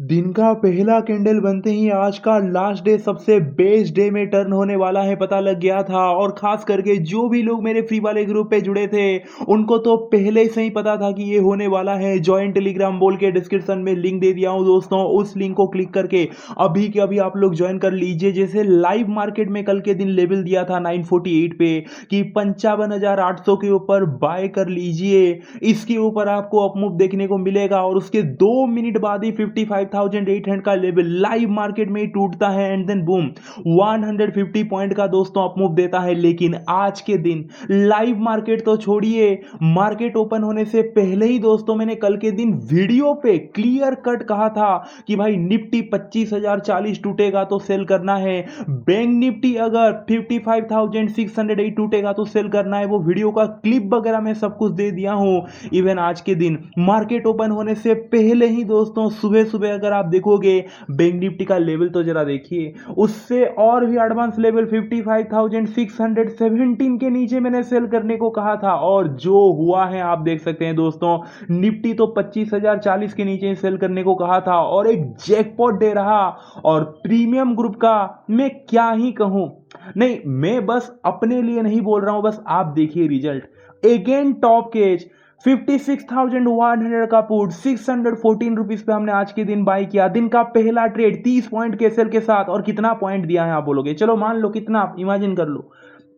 दिन का पहला कैंडल बनते ही आज का लास्ट डे सबसे बेस्ट डे में टर्न होने वाला है पता लग गया था। और खास करके जो भी लोग मेरे फ्री वाले ग्रुप पे जुड़े थे उनको तो पहले से ही पता था कि ये होने वाला है। ज्वाइन टेलीग्राम बोल के डिस्क्रिप्शन में लिंक दे दिया हूँ दोस्तों, उस लिंक को क्लिक करके अभी के अभी आप लोग ज्वाइन कर लीजिए। जैसे लाइव मार्केट में कल के दिन लेवल दिया था 948 पे कि 55,800 के ऊपर बाय कर लीजिए, इसके ऊपर आपको अपमूव देखने को मिलेगा। और उसके 2 मिनट बाद ही 55,800 का लेवल लाइव मार्केट में ही टूटता है एंड देन बूम 150 पॉइंट का दोस्तों अपमूव देता है। लेकिन आज के दिन लाइव मार्केट तो छोड़िए, मार्केट ओपन होने से पहले ही दोस्तों मैंने कल के दिन वीडियो पे क्लियर कट कहा था कि भाई निफ्टी 25,040 टूटेगा तो सेल करना है, बैंक निफ्टी अगर 55,608 टूटेगा तो सेल करना है। वो वीडियो का क्लिप वगैरह मैं सब कुछ दे दिया हूं। इवन आज के दिन मार्केट ओपन होने से पहले ही दोस्तों सुबह सुबह अगर आप देखोगे बैंक निफ्टी का लेवल तो जरा देखिए, उससे और भी एडवांस लेवल 55,617 के नीचे मैंने सेल करने को कहा था। और जो हुआ है आप देख सकते हैं दोस्तों, निफ्टी तो 25,040 के नीचे सेल करने को कहा था और एक जैकपॉट दे रहा। और प्रीमियम ग्रुप का मैं क्या ही कहूं, नहीं मैं बस अपने लिए नहीं बोल रहा हूं, बस आप देखिए रिजल्ट। अगेन टॉप केज 56,100 का पुट 614 रुपीज पे हमने आज के दिन बाय किया। दिन का पहला ट्रेड 30 पॉइंट के सेल के साथ। और कितना पॉइंट दिया है आप बोलोगे, चलो मान लो कितना, इमेजिन कर लो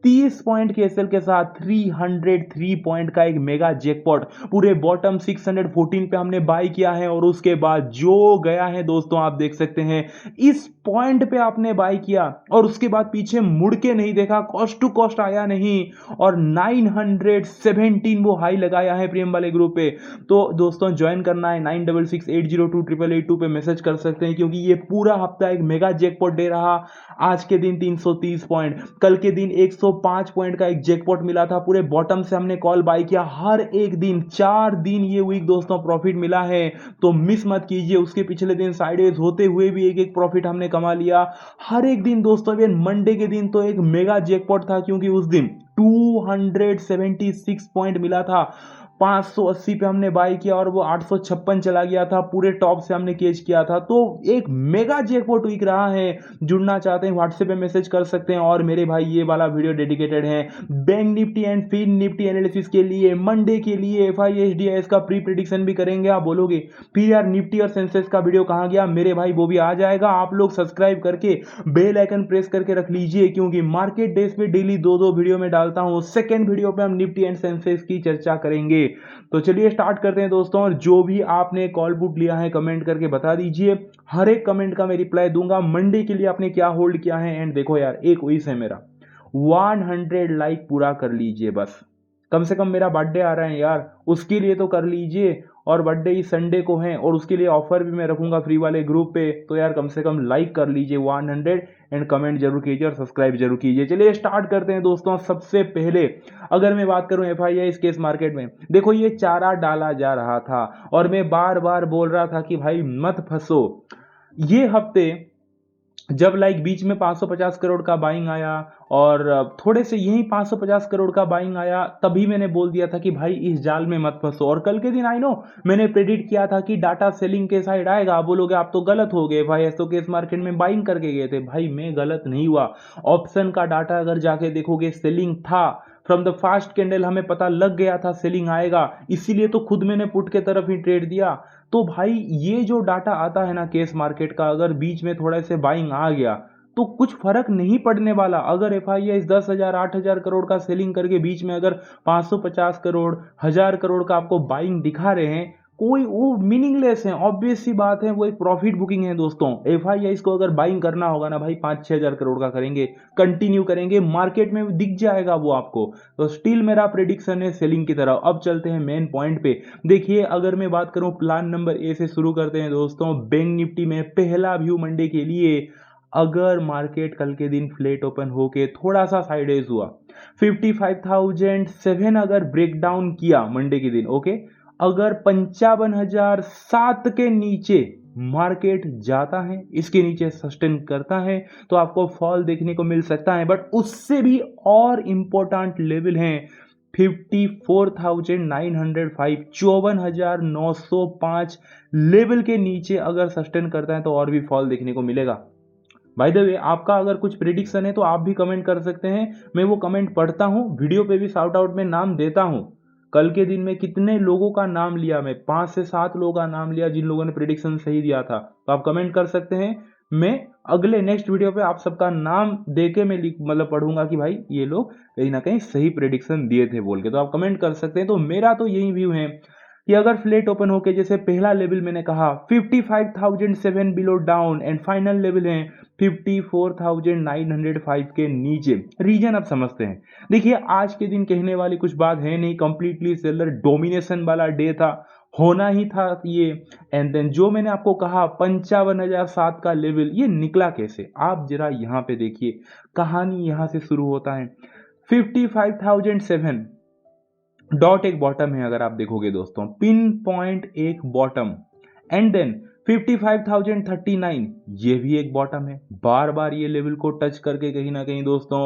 30 पॉइंट के एसएल के साथ 303 पॉइंट का एक मेगा जैकपॉट पूरे बॉटम 614 पे हमने बाय किया है। और उसके बाद जो गया है दोस्तों आप देख सकते हैं, इस पॉइंट पे आपने बाय किया और उसके बाद पीछे मुड़ के नहीं देखा, कॉस्ट टू कॉस्ट आया नहीं और 917 वो हाई लगाया है प्रीमियम वाले ग्रुप पे। तो दोस्तों ज्वाइन करना है 9668028882 पे मैसेज कर सकते हैं, क्योंकि ये पूरा हफ्ता एक मेगा जैकपॉट दे रहा। आज के दिन 330 पॉइंट, कल के दिन 105 पॉइंट का एक जैकपॉट मिला था, पूरे बॉटम से हमने कॉल बाय किया। हर एक दिन 4 दिन ये वीक दोस्तों प्रॉफिट मिला है, तो मिस मत कीजिए। उसके पिछले दिन साइडवेज होते हुए भी एक एक प्रॉफिट हमने कमा लिया। हर एक दिन दोस्तों, इवन मंडे के दिन तो एक मेगा जैकपॉट था, क्योंकि उस दिन 276 पॉइंट मिला था। 580 पे हमने बाय किया और वो 856 चला गया था, पूरे टॉप से हमने कैच किया था। तो एक मेगा जैकपॉट वीक रहा है। जुड़ना चाहते हैं व्हाट्सएप पे मैसेज कर सकते हैं। और मेरे भाई ये वाला वीडियो डेडिकेटेड है bank Nifty and fin Nifty analysis के लिए। मंडे के लिए FISDIS का प्री प्रिडिक्शन भी करेंगे। आप बोलोगे फिर यार निफ्टी और सेंसेक्स का वीडियो कहाँ गया, मेरे भाई वो भी आ जाएगा। आप लोग सब्सक्राइब करके बेल आइकन प्रेस करके रख लीजिए, क्योंकि मार्केट डेज पे डेली दो दो वीडियो में डालता हूँ। सेकेंड वीडियो पे हम निफ्टी एंड सेंसेक्स की चर्चा करेंगे। तो चलिए स्टार्ट करते हैं दोस्तों। और जो भी आपने कॉल पुट लिया है कमेंट करके बता दीजिए, हर एक कमेंट का मैं रिप्लाई दूंगा। मंडे के लिए आपने क्या होल्ड किया है। एंड देखो यार, एक विश है मेरा, 100 लाइक पूरा कर लीजिए बस। कम से कम मेरा बर्थडे आ रहा है यार, उसके लिए तो कर लीजिए। और बर्थडे इस संडे को है और उसके लिए ऑफर भी मैं रखूंगा फ्री वाले ग्रुप पे। तो यार कम से कम लाइक कर लीजिए 100 एंड कमेंट जरूर कीजिए और सब्सक्राइब जरूर कीजिए। चलिए स्टार्ट करते हैं दोस्तों। सबसे पहले अगर मैं बात करूं FII इस केस मार्केट में, देखो ये चारा डाला जा रहा था और मैं बार बार बोल रहा था कि भाई मत फंसो। ये हफ्ते जब लाइक बीच में 550 करोड़ का बाइंग आया और थोड़े से यही 550 करोड़ का बाइंग आया, तभी मैंने बोल दिया था कि भाई इस जाल में मत फंसो। और कल के दिन आई नो मैंने प्रेडिक्ट किया था कि डाटा सेलिंग के साइड आएगा। आप बोलोगे आप तो गलत हो गए भाई, ऐसो केस मार्केट में बाइंग करके गए थे। भाई मैं गलत नहीं हुआ। ऑप्शन का डाटा अगर जाके देखोगे सेलिंग था। फ्रॉम द फास्ट कैंडल हमें पता लग गया था सेलिंग आएगा, इसीलिए तो खुद मैंने पुट के तरफ ही ट्रेड दिया। तो भाई ये जो डाटा आता है ना केस मार्केट का, अगर बीच में थोड़ा से बाइंग आ गया तो कुछ फर्क नहीं पड़ने वाला। अगर FII 10,000 8,000 करोड़ का सेलिंग करके बीच में अगर 550 करोड़ 1,000 करोड़ का आपको बाइंग दिखा रहे हैं, कोई वो मीनिंगलेस है। ऑब्वियस सी बात है, वो एक प्रॉफिट बुकिंग है दोस्तों। FII को अगर बाइंग करना होगा ना भाई 5-6 हज़ार करोड़ का करेंगे, कंटिन्यू करेंगे, मार्केट में दिख जाएगा वो आपको। तो स्टिल मेरा प्रेडिक्शन है सेलिंग की तरफ। अब चलते हैं मेन पॉइंट पे। देखिए अगर मैं बात करूं प्लान नंबर ए से शुरू करते हैं दोस्तों। बैंक निफ्टी में पहला व्यू मंडे के लिए, अगर मार्केट कल के दिन फ्लैट ओपन होके थोड़ा सा साइडवेज हुआ, 55,007 अगर ब्रेक डाउन किया मंडे के दिन, ओके, अगर 55,007 के नीचे मार्केट जाता है, इसके नीचे सस्टेन करता है, तो आपको फॉल देखने को मिल सकता है। बट उससे भी और इंपॉर्टेंट लेवल है 54,905 54,905 लेवल के नीचे अगर सस्टेन करता है तो और भी फॉल देखने को मिलेगा। बाय द वे, आपका अगर कुछ प्रिडिक्शन है तो आप भी कमेंट कर सकते हैं, मैं वो कमेंट पढ़ता हूँ, वीडियो पे भी शाउट आउट में नाम देता हूँ। कल के दिन में कितने लोगों का नाम लिया, मैं 5 से 7 लोगों का नाम लिया जिन लोगों ने प्रिडिक्शन सही दिया था। तो आप कमेंट कर सकते हैं, मैं अगले नेक्स्ट वीडियो पे आप सबका नाम दे के मैं मतलब पढ़ूंगा कि भाई ये लोग कहीं ना कहीं सही प्रिडिक्शन दिए थे बोल के। तो आप कमेंट कर सकते हैं। तो मेरा तो यही व्यू है कि अगर फ्लैट ओपन होके जैसे पहला लेवल मैंने कहा 55,007 below down and final level है 54,905 के नीचे, रीजन आप समझते हैं। देखिए आज के दिन कहने वाली कुछ बात है नहीं, कंप्लीटली सेलर डोमिनेशन वाला डे था, होना ही था ये। एंड देन जो मैंने आपको कहा 55,007 का लेवल, ये निकला कैसे, आप जरा यहाँ पे देखिए, कहानी यहाँ से शुरू होता है। 55,007 डॉट एक बॉटम है, अगर आप देखोगे दोस्तों, पिन पॉइंट एक बॉटम, एंड देन 55,039 ये भी एक बॉटम है। बार बार ये लेवल को टच करके कहीं ना कहीं दोस्तों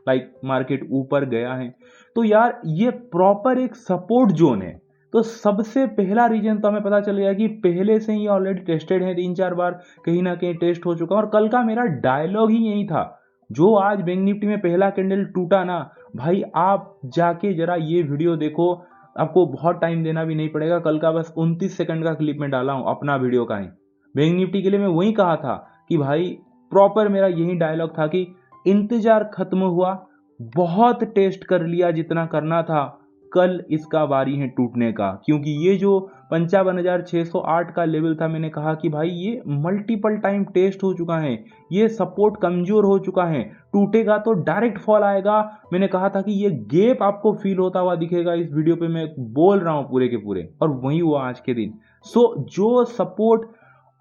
लाइक मार्केट ऊपर गया है। तो यार ये प्रॉपर एक सपोर्ट जोन है। तो सबसे पहला रीजन तो हमें पता चल गया कि पहले से ही ऑलरेडी टेस्टेड है, 3-4 बार कहीं ना कहीं टेस्ट हो चुका। और कल का मेरा डायलॉग ही यही था, जो आज बैंक निफ्टी में पहला कैंडल टूटा ना भाई, आप जाके जरा ये वीडियो देखो, आपको बहुत टाइम देना भी नहीं पड़ेगा। कल का बस 29 सेकंड का क्लिप में डाला हूं अपना वीडियो का ही। बैंक निफ्टी के लिए मैं वही कहा था कि भाई प्रॉपर मेरा यही डायलॉग था कि इंतजार खत्म हुआ, बहुत टेस्ट कर लिया जितना करना था, कल इसका बारी है टूटने का। क्योंकि ये जो 55,608 का लेवल था, मैंने कहा कि भाई ये मल्टीपल टाइम टेस्ट हो चुका है, ये सपोर्ट कमजोर हो चुका है, टूटेगा तो डायरेक्ट फॉल आएगा। मैंने कहा था कि ये गैप आपको फील होता हुआ दिखेगा, इस वीडियो पे मैं बोल रहा हूं पूरे के पूरे, और वही हुआ आज के दिन। सो जो सपोर्ट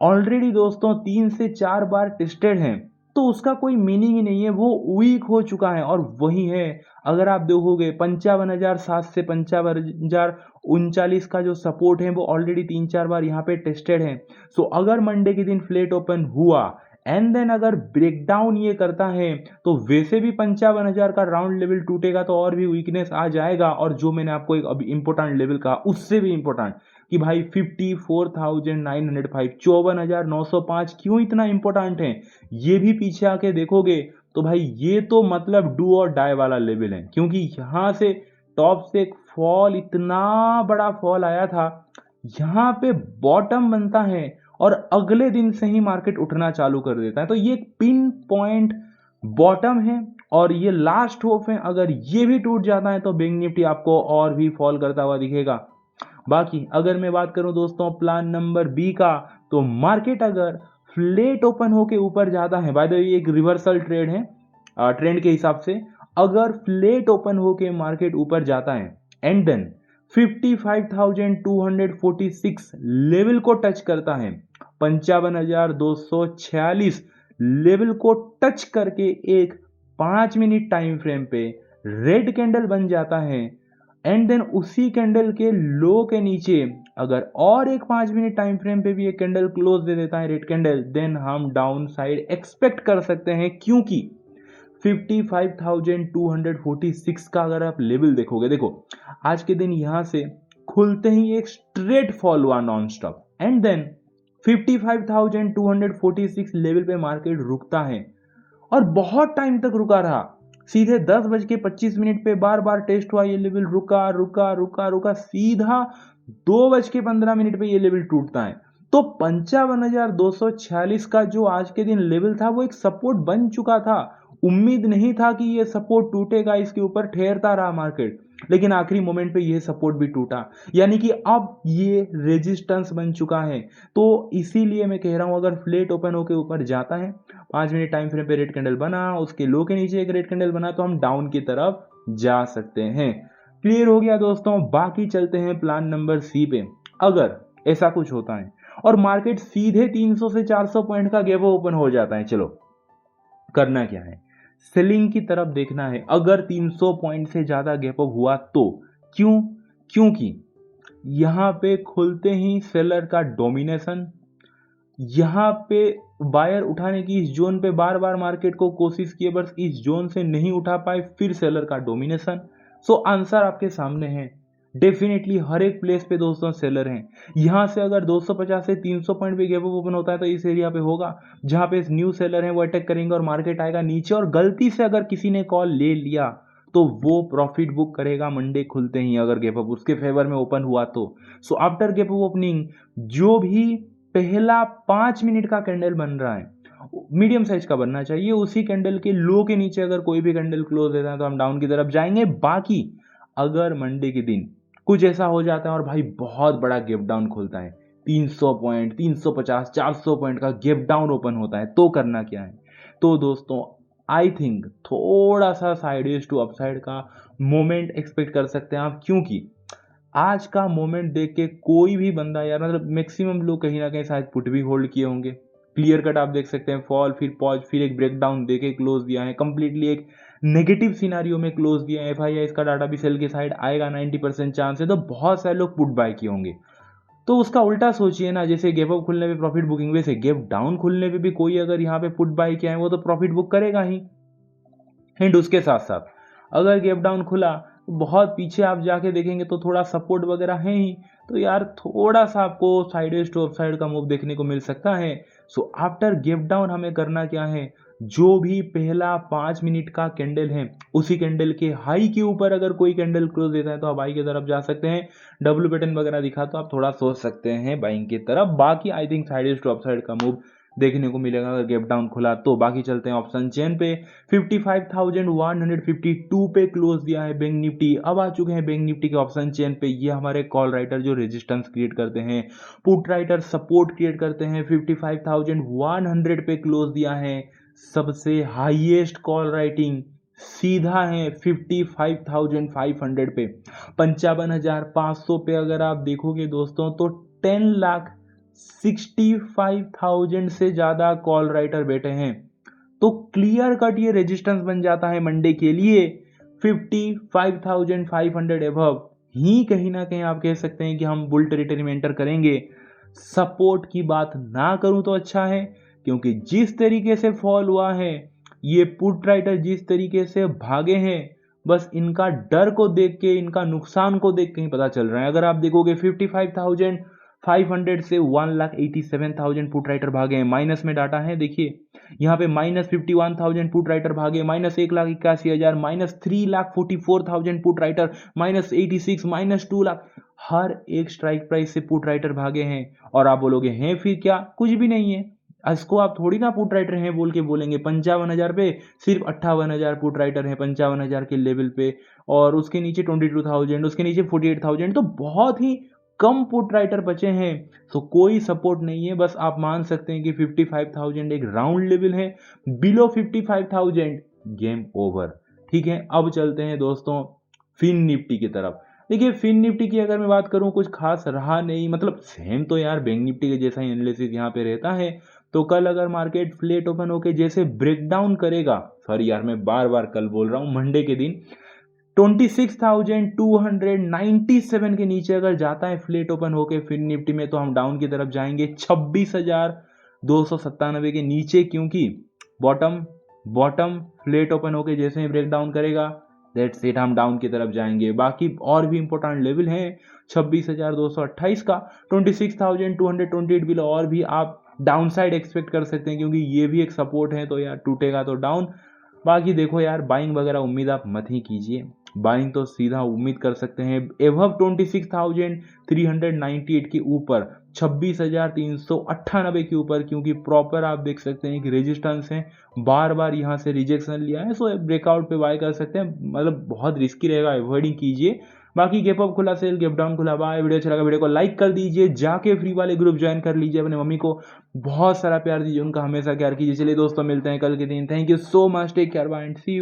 ऑलरेडी दोस्तों 3 से 4 बार टेस्टेड है, तो उसका कोई मीनिंग ही नहीं है, वो वीक हो चुका है। और वही है, अगर आप देखोगे 55,007 से 55,039 का जो सपोर्ट है वो ऑलरेडी 3-4 बार यहाँ पे टेस्टेड है। सो अगर मंडे के दिन फ्लैट ओपन हुआ एंड देन अगर ब्रेकडाउन ये करता है, तो वैसे भी 55,000 का राउंड लेवल टूटेगा तो और भी वीकनेस आ जाएगा। और जो मैंने आपको एक अभी इंपॉर्टेंट लेवल कहा, उससे भी इंपॉर्टेंट कि भाई 54,905 54,905 क्यों इतना इंपॉर्टेंट है, ये भी पीछे आके देखोगे तो भाई ये तो मतलब डू और डाई वाला लेवल है। क्योंकि यहां से टॉप से एक फॉल, इतना बड़ा फॉल आया था, यहां पे बॉटम बनता है और अगले दिन से ही मार्केट उठना चालू कर देता है। तो ये पिन पॉइंट बॉटम है और ये लास्ट होप है। अगर ये भी टूट जाता है तो बैंक निफ्टी आपको और भी फॉल करता हुआ दिखेगा। बाकी अगर मैं बात करूं दोस्तों प्लान नंबर बी का, तो मार्केट अगर फ्लैट ओपन होके ऊपर जाता है, बाय द वे एक रिवर्सल ट्रेड है, ट्रेंड के हिसाब से अगर फ्लैट ओपन होके मार्केट ऊपर जाता है एंड देन 55,246 लेवल को टच करता है, 55,246 लेवल को टच करके एक 5 मिनट टाइम फ्रेम पे रेड कैंडल बन जाता है एंड देन उसी कैंडल के लो के नीचे अगर और एक 5 मिनट टाइम फ्रेम पे भी एक कैंडल क्लोज दे देता है रेड कैंडल, देन हम डाउन साइड एक्सपेक्ट कर सकते हैं। क्योंकि 55,246 का अगर आप लेवल देखोगे, देखो आज के दिन यहां से खुलते ही एक स्ट्रेट फॉल हुआ non stop and then 55,246 level पे मार्केट रुकता है और बहुत टाइम तक रुका रहा। सीधे 10:25 पे बार बार टेस्ट हुआ ये लेवल, रुका रुका रुका रुका, सीधा 2:15 पे ये लेवल टूटता है। तो 55,246 का जो आज के दिन लेवल था वो एक सपोर्ट बन चुका था। उम्मीद नहीं था कि ये सपोर्ट टूटेगा, इसके ऊपर ठहरता रहा मार्केट, लेकिन आखिरी मोमेंट पे ये सपोर्ट भी टूटा, यानी कि अब ये रेजिस्टेंस बन चुका है। तो इसीलिए मैं कह रहा हूं अगर फ्लैट ओपन होके ऊपर जाता है, 5 मिनट टाइम फ्रेम पे रेड कैंडल बना, उसके लो के नीचे एक रेड कैंडल बना, तो हम डाउन की तरफ जा सकते हैं। क्लियर हो गया दोस्तों। बाकी चलते हैं प्लान नंबर सी पे। अगर ऐसा कुछ होता है और मार्केट सीधे 300 से 400 पॉइंट का गैप ओपन हो जाता है, चलो करना क्या है, सेलिंग की तरफ देखना है। अगर 300 पॉइंट से ज्यादा गैप अप हुआ तो क्यों, क्योंकि यहां पे खुलते ही सेलर का डोमिनेशन, यहां पे बायर उठाने की इस जोन पे बार बार मार्केट को कोशिश किए, बस इस जोन से नहीं उठा पाए, फिर सेलर का डोमिनेशन, सो आंसर आपके सामने है। डेफिनेटली हर एक प्लेस पे दोस्तों सेलर हैं। यहाँ से अगर 250 से 300 पॉइंट पे गैप अप ओपन होता है तो इस एरिया पे होगा जहाँ पे न्यू सेलर हैं, वो अटैक करेंगे और मार्केट आएगा नीचे, और गलती से अगर किसी ने कॉल ले लिया तो वो प्रॉफिट बुक करेगा मंडे खुलते ही, अगर गैप अप उसके फेवर में ओपन हुआ तो। So after gap up opening जो भी पहला 5 मिनट का कैंडल बन रहा है मीडियम साइज का बनना चाहिए, उसी कैंडल के लो के नीचे अगर कोई भी कैंडल क्लोज देता है तो हम डाउन की तरफ जाएंगे। बाकी अगर मंडे के दिन कुछ ऐसा हो जाता है और भाई बहुत बड़ा गैप डाउन खुलता है, 300 पॉइंट, 350, 400 पॉइंट का गैप डाउन ओपन होता है, तो करना क्या है? तो दोस्तों आई थिंक थोड़ा सा साइडवेज टू अपसाइड का मोमेंट एक्सपेक्ट कर सकते हैं आप, क्योंकि आज का मोमेंट देख के कोई भी बंदा यार, मतलब मैक्सिमम लोग कहीं ना कहीं शायद पुट भी होल्ड किए होंगे। क्लियर कट आप देख सकते हैं, फॉल फिर पॉज फिर एक ब्रेकडाउन देके क्लोज दिया है, कंप्लीटली एक नेगेटिव सिनारियो में क्लोज दिया है। FII इसका डाटा भी सेल के साइड आएगा, 90% चांस है, तो बहुत सारे लोग पुट बाय किए होंगे। तो उसका उल्टा सोचिए ना, जैसे गैप अप खुलने पे प्रॉफिट बुकिंग, वैसे गैप डाउन खुलने पे भी कोई अगर यहाँ पे पुट बाय किया है वो तो प्रॉफिट बुक करेगा ही। एंड उसके साथ साथ अगर गैप डाउन खुला तो बहुत पीछे आप जाके देखेंगे तो थोड़ा सपोर्ट वगैरह है ही, तो यार थोड़ा सा आपको साइडवेज टू अपसाइड का मूव देखने को मिल सकता है। सो आफ्टर गैप डाउन हमें करना क्या है, जो भी पहला 5 मिनट का कैंडल है उसी कैंडल के हाई के ऊपर अगर कोई कैंडल क्लोज देता है तो आप बाई की तरफ जा सकते हैं। डब्ल्यू पैटर्न वगैरह दिखा तो आप थोड़ा सोच सकते हैं बाइंग की तरफ। बाकी I think sideways to upside का मूव देखने को मिलेगा अगर गैप डाउन खुला तो। बाकी चलते हैं ऑप्शन चेन पे, 55,152 पे क्लोज दिया है बैंक निफ्टी। अब आ चुके हैं बैंक निफ्टी के ऑप्शन चेन पे, ये हमारे कॉल राइटर जो रेजिस्टेंस क्रिएट करते हैं, पुट राइटर सपोर्ट क्रिएट करते हैं। 55,100 पे क्लोज दिया है, सबसे हाईएस्ट कॉल राइटिंग सीधा है 55,500 पे। 55,500 पे अगर आप देखोगे दोस्तों तो 10,65,000 से ज्यादा कॉल राइटर बैठे हैं, तो क्लियर कट ये रेजिस्टेंस बन जाता है मंडे के लिए 55,500 एबव ही। कहीं ना कहीं आप कह सकते हैं कि हम बुल टेरिटरी में एंटर करेंगे। सपोर्ट की बात ना करूं तो अच्छा है, क्योंकि जिस तरीके से फॉल हुआ है, ये पुट राइटर जिस तरीके से भागे हैं, बस इनका डर को देख के, इनका नुकसान को देख के ही पता चल रहा है। अगर आप देखोगे 55,500 से 1,87,000 पुट राइटर भागे हैं, माइनस में डाटा है देखिए यहाँ पे -51,000 पुट राइटर भागे, -1,81,000, -3,44,000 पुट राइटर, -86, -2 लाख, हर एक स्ट्राइक प्राइस से पुट राइटर भागे हैं। और आप बोलोगे हैं फिर क्या, कुछ भी नहीं है, इसको आप थोड़ी ना पुट राइटर हैं बोल के बोलेंगे। 55,000 पे सिर्फ 58,000 पुट राइटर हैं 55,000 के लेवल पे, और उसके नीचे 22,000, उसके नीचे 48,000, तो बहुत ही कम पुट राइटर बचे हैं। तो कोई सपोर्ट नहीं है, बस आप मान सकते हैं कि 55,000 एक राउंड लेवल है। Below 55,000 game over. ठीक है, अब चलते हैं दोस्तों फिन निफ्टी की तरफ। देखिए फिन निफ्टी की अगर मैं बात करूं, कुछ खास रहा नहीं, मतलब सेम तो यार बैंक निफ्टी के जैसा ही एनालिसिस यहाँ पे रहता है। तो कल अगर मार्केट फ्लेट ओपन होके जैसे ब्रेकडाउन करेगा, सॉरी यार मैं बार बार कल बोल रहा हूं, मंडे के दिन 26,297 के नीचे अगर जाता है फ्लेट ओपन होके फिन निफ्टी में, तो हम डाउन की तरफ जाएंगे 26,297 के नीचे, क्योंकि बॉटम फ्लेट ओपन होके जैसे ही ब्रेक डाउन करेगा, दैट्स इट, हम डाउन की तरफ जाएंगे। बाकी और भी इंपॉर्टेंट लेवल है 26,228 का, 26,228 बिलो और भी आप डाउन साइड एक्सपेक्ट कर सकते हैं, क्योंकि ये भी एक सपोर्ट है, तो यार टूटेगा तो डाउन। बाकी देखो यार बाइंग वगैरह उम्मीद आप मत ही कीजिए, बाइंग तो सीधा उम्मीद कर सकते हैं एबव 26,398 के ऊपर, 26,398 के ऊपर, क्योंकि प्रॉपर आप देख सकते हैं कि रेजिस्टेंस है, बार बार यहाँ से रिजेक्शन लिया है। सो ब्रेकआउट पे बाय कर सकते हैं, मतलब बहुत रिस्की रहेगा, अवॉइडिंग कीजिए। बाकी गैप अप खुला सेल, गैप डाउन खुला बाय। वीडियो अच्छा लगा वीडियो को लाइक कर दीजिए, जाके फ्री वाले ग्रुप ज्वाइन कर लीजिए, अपने मम्मी को बहुत सारा प्यार दीजिए, उनका हमेशा केयर कीजिए। चलिए दोस्तों मिलते हैं कल के दिन, thank you so much, take care, bye and see you.